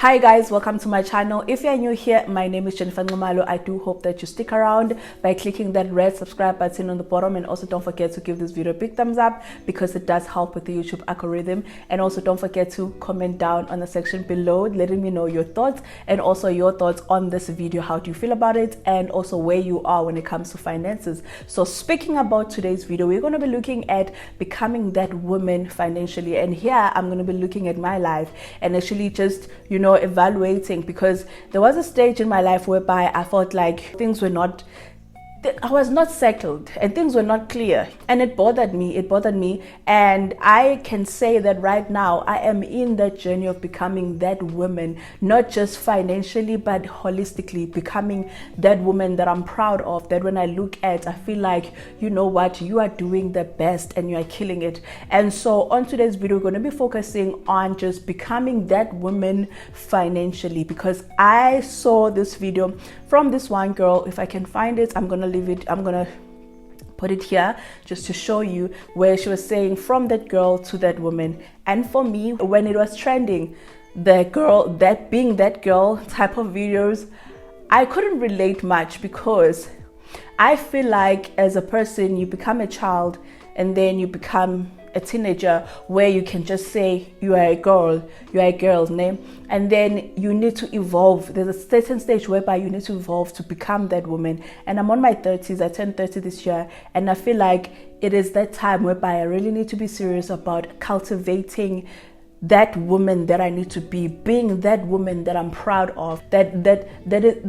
Hi guys, welcome to my channel. If you're new here, my name is Jennifer Ngumalo. I do hope that you stick around by clicking that red subscribe button on the bottom, and also don't forget to give this video a big thumbs up because it does help with the YouTube algorithm. And also don't forget to comment down on the section below letting me know your thoughts, and also your thoughts on this video. How do you feel about it, and also where you are when it comes to finances. So speaking about today's video, we're going to be looking at becoming that woman financially, and here I'm going to be looking at my life and actually just evaluating, because there was a stage in my life whereby I felt like things were not, I was not settled and things were not clear, and it bothered me. And I can say that right now I am in that journey of becoming that woman, not just financially but holistically, becoming that woman that I'm proud of, that when I look at, I feel like, you know what, you are doing the best and you are killing it. And so on today's video, we're going to be focusing on just becoming that woman financially, because I saw this video from this one girl. If I can find it, I'm gonna put it here just to show you, where she was saying from that girl to that woman. And for me, when it was trending, that being that girl type of videos, I couldn't relate much, because I feel like as a person, you become a child and then you become a teenager, where you can just say you are a girl's name, and then you need to evolve. There's a certain stage whereby you need to evolve to become that woman. And I'm on my 30s. I turned 30 this year, and I feel like it is that time whereby I really need to be serious about cultivating that woman that I need to be, being that woman that I'm proud of, that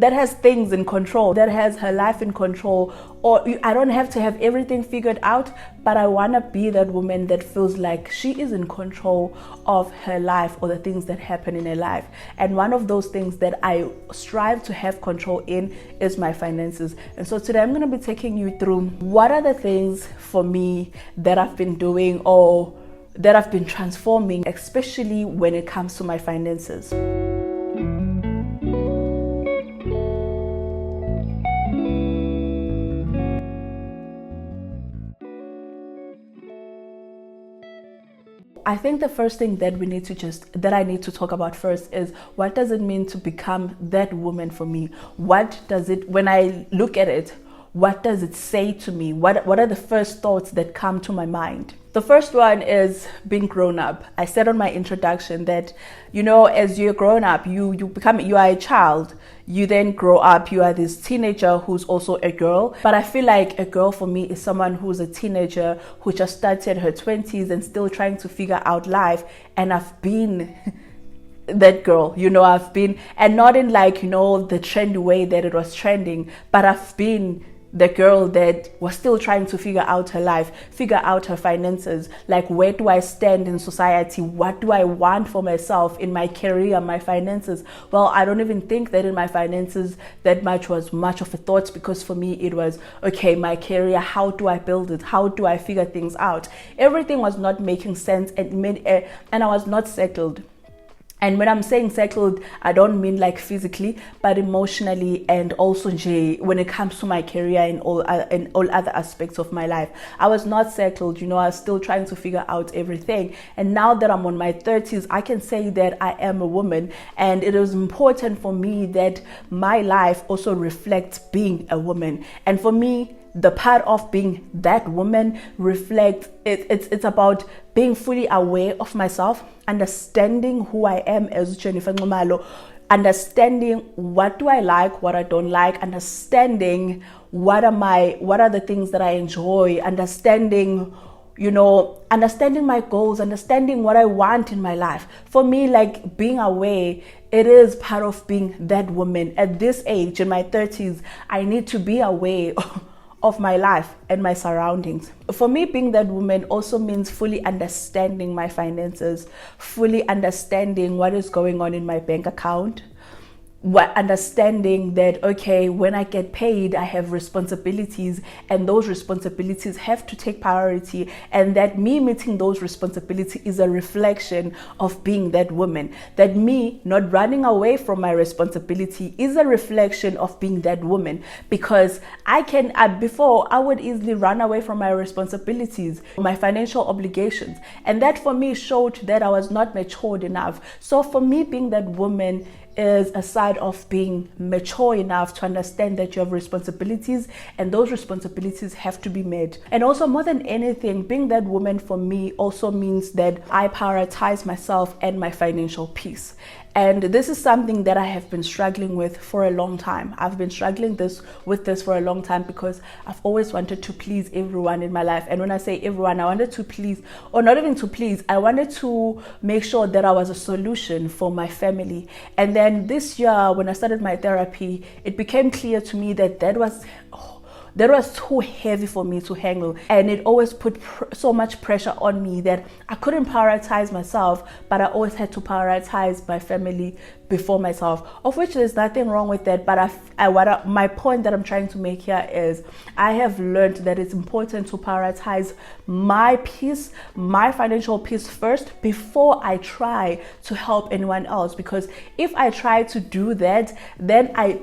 has things in control, that has her life in control. Or I don't have to have everything figured out, but I want to be that woman that feels like she is in control of her life, or the things that happen in her life. And one of those things that I strive to have control in is my finances. And so today I'm going to be taking you through what are the things for me that I've been doing, or that I've been transforming, especially when it comes to my finances. I think the first thing that I need to talk about first is, what does it mean to become that woman for me? What does it, when I look at it, what does it say to me? What are the first thoughts that come to my mind? The first one is being grown up. I said on my introduction that, as you're grown up, you are a child. You then grow up, you are this teenager who's also a girl. But I feel like a girl for me is someone who's a teenager who just started her 20s and still trying to figure out life. And I've been that girl, I've been, and not in like, the trendy way that it was trending, but I've been the girl that was still trying to figure out her life, figure out her finances. Like, where do I stand in society? What do I want for myself in my career, my finances? Well, I don't even think that in my finances that was much of a thought, because for me it was, okay, my career, how do I build it? How do I figure things out? Everything was not making sense, and I was not settled. And when I'm saying settled, I don't mean like physically, but emotionally, and also when it comes to my career and all other aspects of my life. I was not settled, I was still trying to figure out everything. And now that I'm on my 30s, I can say that I am a woman, and it is important for me that my life also reflects being a woman. And for me, the part of being that woman reflects it's about being fully aware of myself, understanding who I am as Jennifer Ngumalo, understanding what do I like, what I don't like, understanding what are the things that I enjoy, understanding my goals, understanding what I want in my life. For me, like, being aware, it is part of being that woman. At this age, in my 30s, I need to be aware of my life and my surroundings. For me, being that woman also means fully understanding my finances, fully understanding what is going on in my bank account, understanding that, okay, when I get paid, I have responsibilities, and those responsibilities have to take priority, and that me meeting those responsibilities is a reflection of being that woman. That me not running away from my responsibility is a reflection of being that woman, because before I would easily run away from my responsibilities, my financial obligations, and that for me showed that I was not matured enough. So for me, being that woman is a side of being mature enough to understand that you have responsibilities, and those responsibilities have to be met. And also, more than anything, being that woman for me also means that I prioritize myself and my financial peace. And this is something that I have been struggling with for a long time. I've been struggling with this for a long time because I've always wanted to please everyone in my life. And when I say everyone, I wanted to please, or not even to please, I wanted to make sure that I was a solution for my family. And then this year, when I started my therapy, it became clear to me that that was too heavy for me to handle, and it always put so much pressure on me that I couldn't prioritize myself, but I always had to prioritize my family before myself, of which there's nothing wrong with that. But my point that I'm trying to make here is I have learned that it's important to prioritize my peace, my financial peace first, before I try to help anyone else. Because if I try to do that, then I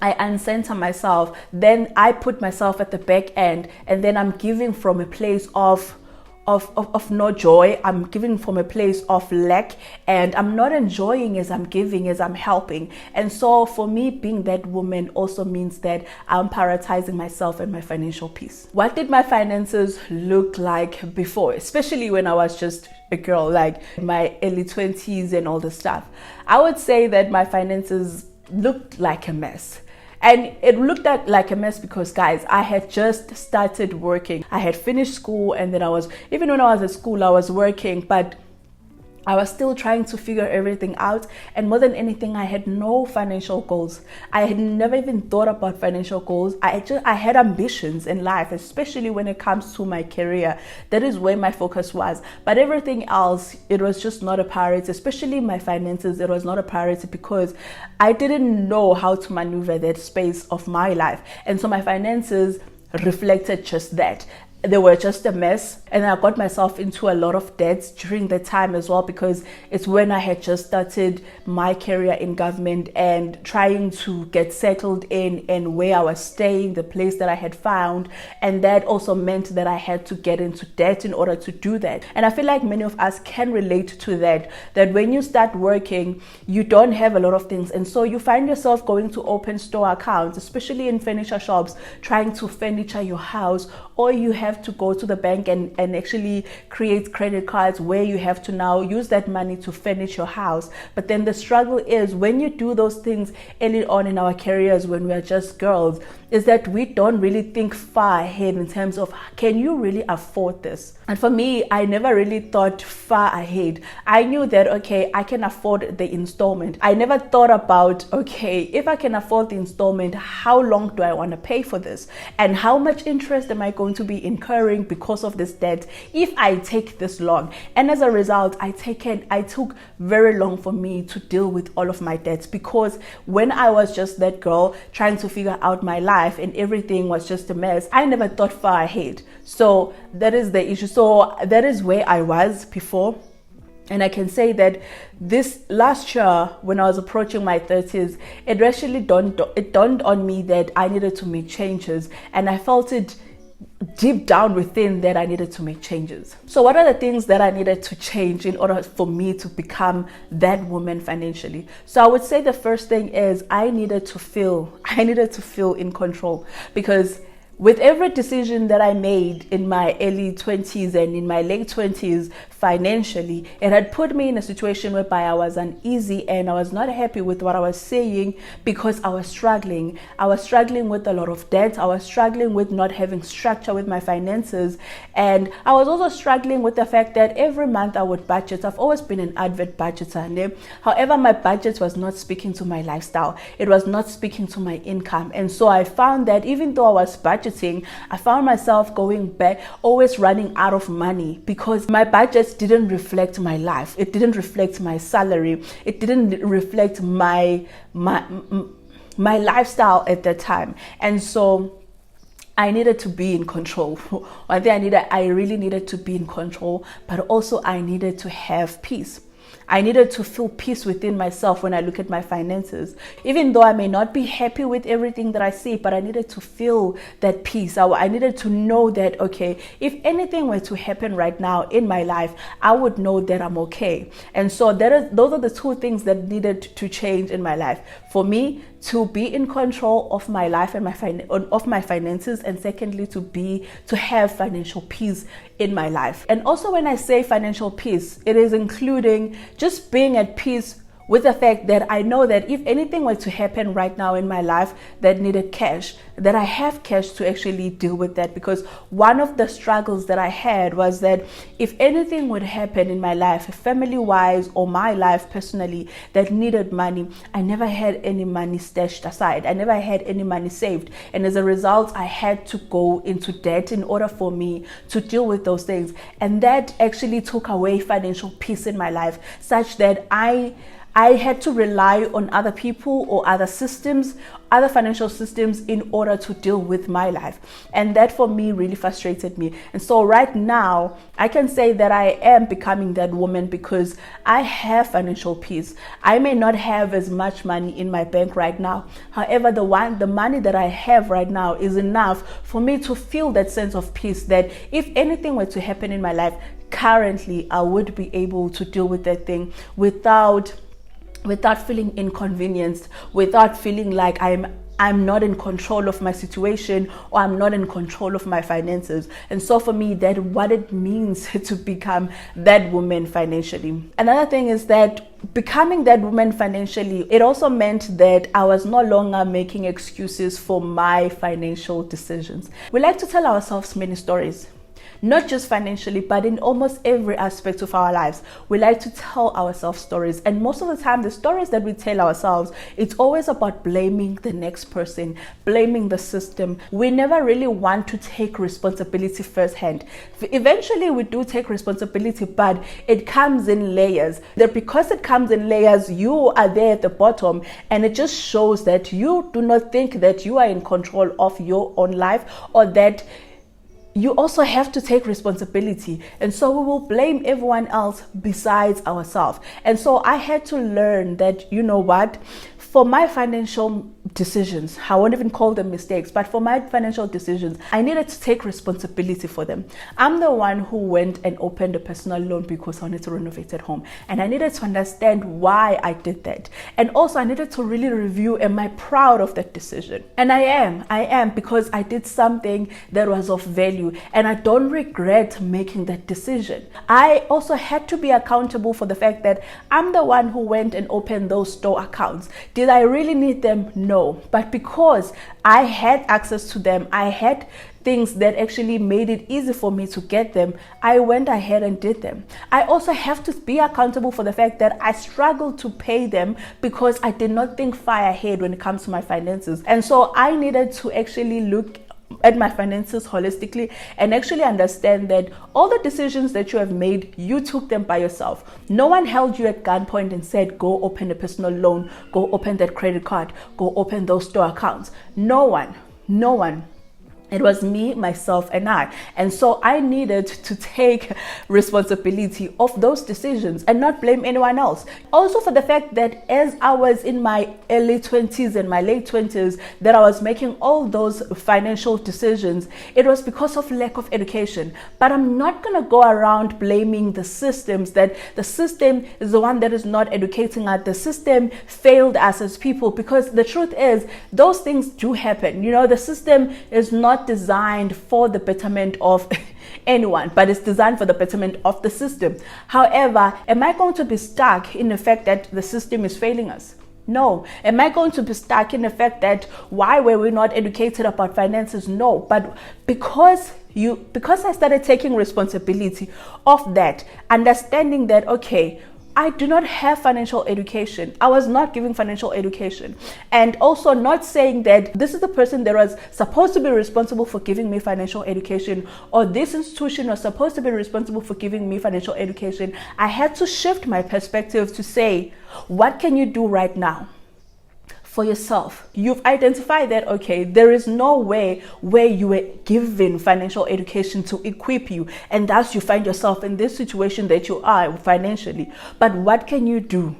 uncenter myself, then I put myself at the back end, and then I'm giving from a place of no joy. I'm giving from a place of lack, and I'm not enjoying as I'm giving, as I'm helping. And so for me, being that woman also means that I'm prioritizing myself and my financial peace. What did my finances look like before, especially when I was just a girl, like my early 20s and all this stuff? I would say that my finances looked like a mess. And it looked like a mess because, guys, I had just started working. I had finished school, and then even when I was at school, I was working, but I was still trying to figure everything out. And more than anything, I had no financial goals. I had never even thought about financial goals. I had ambitions in life, especially when it comes to my career. That is where my focus was. But everything else, it was just not a priority, especially my finances. It was not a priority because I didn't know how to maneuver that space of my life. And so my finances reflected just that. They were just a mess, and I got myself into a lot of debts during that time as well, because it's when I had just started my career in government and trying to get settled in and where I was staying, the place that I had found. And that also meant that I had to get into debt in order to do that. And I feel like many of us can relate to that when you start working, you don't have a lot of things, and so you find yourself going to open store accounts, especially in furniture shops, trying to furniture your house, or you have to go to the bank and actually create credit cards where you have to now use that money to furnish your house. But then the struggle is, when you do those things early on in our careers, when we are just girls, is that we don't really think far ahead in terms of, can you really afford this? And for me, I never really thought far ahead. I knew that, okay, I can afford the installment. I never thought about, okay, if I can afford the installment, how long do I want to pay for this? And how much interest am I going to be incurring because of this debt if I take this loan? And as a result, I took very long for me to deal with all of my debts, because when I was just that girl trying to figure out my life and everything was just a mess, I never thought far ahead. So that is the issue. So that is where I was before. And I can say that this last year, when I was approaching my 30s, it actually dawned on me that I needed to make changes, and I felt it deep down within that I needed to make changes. So what are the things that I needed to change in order for me to become that woman financially? So I would say the first thing is I needed to feel in control, because with every decision that I made in my early 20s and in my late 20s financially, it had put me in a situation whereby I was uneasy and I was not happy with what I was saying, because I was struggling. I was struggling with a lot of debt. I was struggling with not having structure with my finances. And I was also struggling with the fact that every month I would budget. I've always been an avid budgeter. However, my budget was not speaking to my lifestyle. It was not speaking to my income. And so I found that even though I was budgeting budgeting, I found myself going back, always running out of money because my budget didn't reflect my life. It didn't reflect my salary. It didn't reflect my lifestyle at that time. And so I needed to be in control. One thing I really needed to be in control, but also I needed to have peace. I needed to feel peace within myself when I look at my finances. Even though I may not be happy with everything that I see, but I needed to feel that peace. I needed to know that, okay, if anything were to happen right now in my life, I would know that I'm okay. And so those are the two things that needed to change in my life. For me, to be in control of my life and of my finances, and secondly, to have financial peace in my life. And also, when I say financial peace, it is including just being at peace with the fact that I know that if anything were to happen right now in my life that needed cash, that I have cash to actually deal with that. Because one of the struggles that I had was that if anything would happen in my life, family-wise or my life personally, that needed money, I never had any money stashed aside. I never had any money saved. And as a result, I had to go into debt in order for me to deal with those things. And that actually took away financial peace in my life, such that I had to rely on other people or other systems, other financial systems in order to deal with my life. And that for me really frustrated me. And so right now, I can say that I am becoming that woman because I have financial peace. I may not have as much money in my bank right now. However, the money that I have right now is enough for me to feel that sense of peace that if anything were to happen in my life, currently I would be able to deal with that thing without feeling inconvenienced, without feeling like I'm not in control of my situation or I'm not in control of my finances. And so for me, that what it means to become that woman financially. Another thing is that becoming that woman financially, it also meant that I was no longer making excuses for my financial decisions. We like to tell ourselves many stories. Not just financially, but in almost every aspect of our lives. We like to tell ourselves stories. And most of the time, the stories that we tell ourselves, it's always about blaming the next person, blaming the system. We never really want to take responsibility firsthand. Eventually, we do take responsibility, but it comes in layers. That because it comes in layers, you are there at the bottom, and it just shows that you do not think that you are in control of your own life, or that you also have to take responsibility. And so we will blame everyone else besides ourselves. And so I had to learn that, you know what, for my financial decisions, I won't even call them mistakes, but for my financial decisions, I needed to take responsibility for them. I'm the one who went and opened a personal loan because I wanted to renovate at home. And I needed to understand why I did that. And also I needed to really review, am I proud of that decision? And I am, because I did something that was of value and I don't regret making that decision. I also had to be accountable for the fact that I'm the one who went and opened those store accounts. Did I really need them? No. But because I had access to them, I had things that actually made it easy for me to get them, I went ahead and did them. I also have to be accountable for the fact that I struggled to pay them because I did not think far ahead when it comes to my finances. And so I needed to actually look at my finances holistically and actually understand that all the decisions that you have made, you took them by yourself. No one held you at gunpoint and said, go open a personal loan, go open that credit card, go open those store accounts. No one. It was me, myself, and I. And so I needed to take responsibility of those decisions and not blame anyone else. Also for the fact that as I was in my early 20s and my late 20s, that I was making all those financial decisions, it was because of lack of education. But I'm not going to go around blaming the systems, that the system is the one that is not educating us. The system failed us as people, because the truth is those things do happen. You know, the system is not designed for the betterment of anyone, but it's designed for the betterment of the system. However, am I going to be stuck in the fact that the system is failing us? No. Am I going to be stuck in the fact that why were we not educated about finances? No. But because I started taking responsibility of that, understanding that, okay, I do not have financial education. I was not giving financial education. And also not saying that this is the person that was supposed to be responsible for giving me financial education, or this institution was supposed to be responsible for giving me financial education. I had to shift my perspective to say, what can you do right now for yourself? You've identified that, okay, there is no way where you were given financial education to equip you, and thus you find yourself in this situation that you are financially. But what can you do?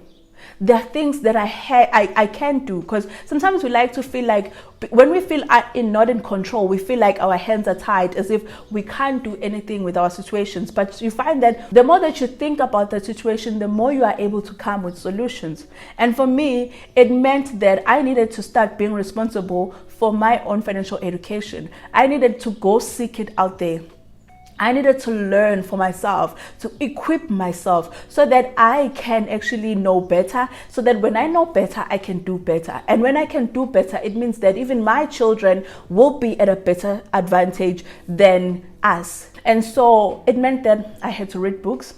There are things that I can't do, because sometimes we like to feel like when we feel not in control, we feel like our hands are tied, as if we can't do anything with our situations. But you find that the more that you think about the situation, the more you are able to come with solutions. And for me, it meant that I needed to start being responsible for my own financial education. I needed to go seek it out there. I needed to learn for myself, to equip myself so that I can actually know better, so that when I know better, I can do better. And when I can do better, it means that even my children will be at a better advantage than us. And so it meant that I had to read books.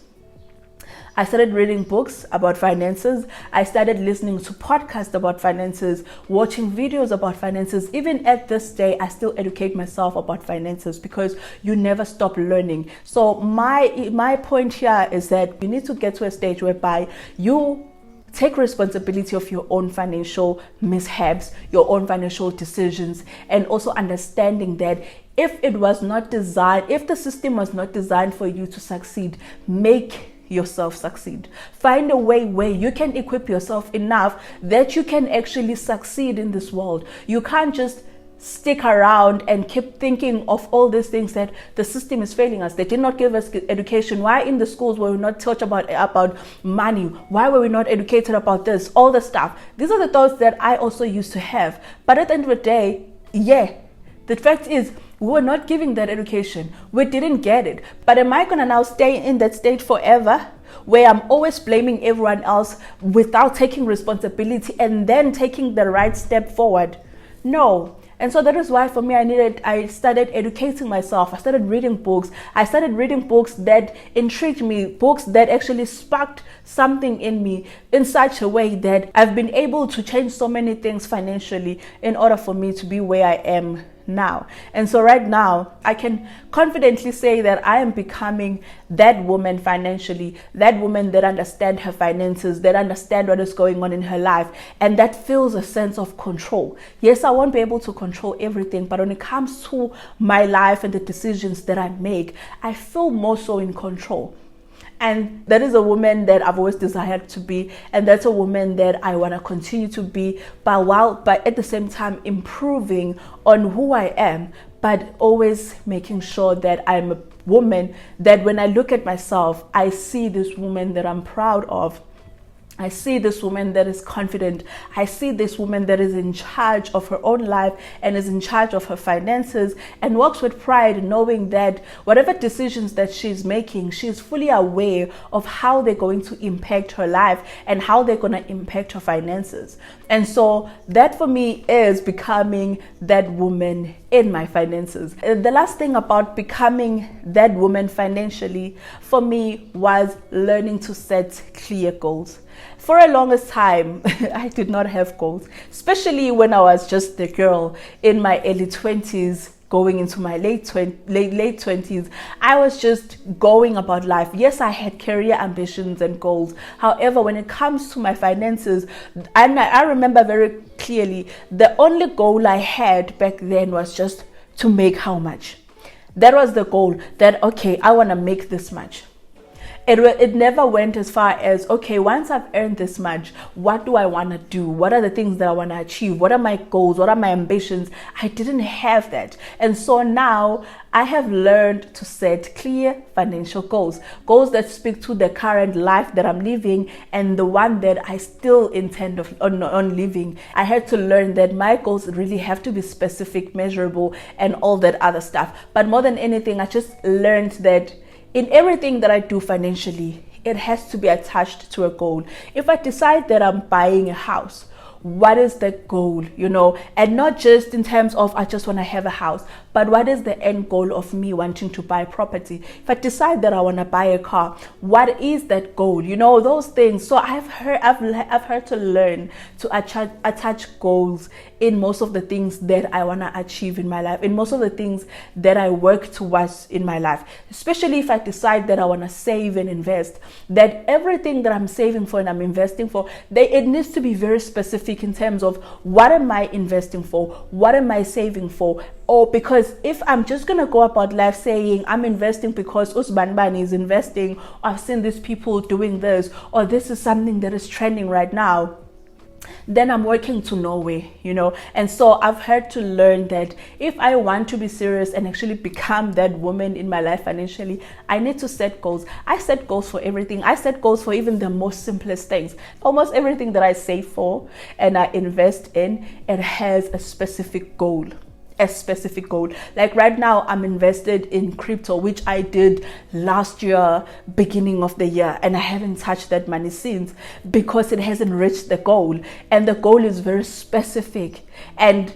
I started reading books about finances. I started listening to podcasts about finances, watching videos about finances. Even at this day, I still educate myself about finances, because you never stop learning. So my point here is that you need to get to a stage whereby you take responsibility of your own financial mishaps, your own financial decisions, and also understanding that if the system was not designed for you to succeed, make yourself succeed. Find a way where you can equip yourself enough that you can actually succeed in this world. You can't just stick around and keep thinking of all these things that the system is failing us. They did not give us education. Why in the schools were we not taught about money? Why were we not educated about this? All the stuff. These are the thoughts that I also used to have. But at the end of the day, the fact is, we were not giving that education. We didn't get it. But am I going to now stay in that state forever, where I'm always blaming everyone else without taking responsibility and then taking the right step forward? No. And so that is why for me, I started educating myself. I started reading books. I started reading books that intrigued me, books that actually sparked something in me in such a way that I've been able to change so many things financially in order for me to be where I am now. And so right now, I can confidently say that I am becoming that woman financially, that woman that understands her finances, that understands what is going on in her life, and that feels a sense of control. Yes, I won't be able to control everything, but when it comes to my life and the decisions that I make, I feel more so in control. And that is a woman that I've always desired to be. And that's a woman that I want to continue to be, but at the same time improving on who I am, but always making sure that I'm a woman that when I look at myself, I see this woman that I'm proud of. I see this woman that is confident. I see this woman that is in charge of her own life and is in charge of her finances and walks with pride, knowing that whatever decisions that she's making, she's fully aware of how they're going to impact her life and how they're going to impact her finances. And so that for me is becoming that woman in my finances. The last thing about becoming that woman financially for me was learning to set clear goals. For a longest time, I did not have goals, especially when I was just the girl in my early 20s, going into my late 20s. I was just going about life. Yes, I had career ambitions and goals. However, when it comes to my finances, and I remember very clearly, the only goal I had back then was just to make how much. That was the goal, that, okay, I want to make this much. It never went as far as, okay, once I've earned this much, what do I want to do? What are the things that I want to achieve? What are my goals? What are my ambitions? I didn't have that. And so now I have learned to set clear financial goals that speak to the current life that I'm living and the one that I still intend on living. I had to learn that my goals really have to be specific, measurable, and all that other stuff. But more than anything, I just learned that in everything that I do financially, it has to be attached to a goal. If I decide that I'm buying a house, what is the goal, you know, and not just in terms of I just want to have a house, but what is the end goal of me wanting to buy property? If I decide that I want to buy a car, what is that goal? You know, those things. So I've heard to learn to attach goals in most of the things that I want to achieve in my life, in most of the things that I work towards in my life, especially if I decide that I want to save and invest, that everything that I'm saving for and I'm investing for, it needs to be very specific in terms of what am I investing for, what am I saving for. Or because if I'm just going to go about life saying I'm investing because Usbanbani is investing, or I've seen these people doing this, or this is something that is trending right now, then I'm working to nowhere, you know. And so I've had to learn that if I want to be serious and actually become that woman in my life financially, I need to set goals. I set goals for everything. I set goals for even the most simplest things. Almost everything that I save for and I invest in, it has a specific goal. Like right now I'm invested in crypto, which I did last year, beginning of the year, and I haven't touched that money since because it hasn't reached the goal, and the goal is very specific. And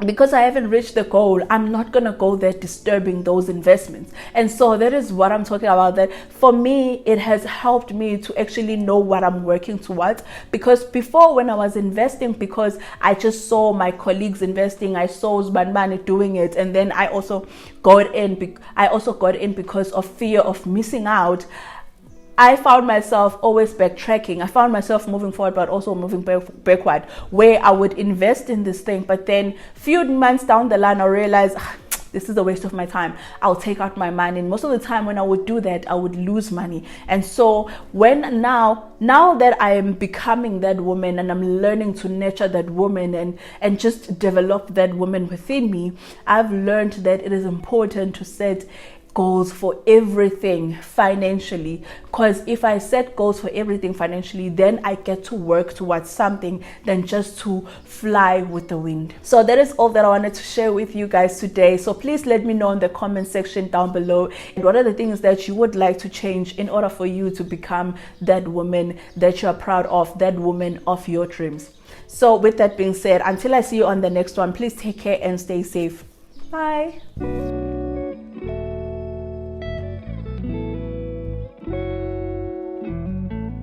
because I haven't reached the goal, I'm not going to go there disturbing those investments. And so that is what I'm talking about, that for me, it has helped me to actually know what I'm working towards. Because before, when I was investing, because I just saw my colleagues investing, I saw Zbanbani doing it, and then I also got in because of fear of missing out. I found myself always backtracking. I found myself moving forward, but also moving backward, where I would invest in this thing. But then few months down the line, I realized this is a waste of my time. I'll take out my money. And most of the time when I would do that, I would lose money. And so now that I am becoming that woman and I'm learning to nurture that woman and just develop that woman within me, I've learned that it is important to set goals for everything financially, because if I set goals for everything financially, then I get to work towards something than just to fly with the wind. So that is all that I wanted to share with you guys today. So please let me know in the comment section down below, and what are the things that you would like to change in order for you to become that woman that you are proud of, that woman of your dreams. So with that being said, until I see you on the next one, please take care and stay safe. Bye.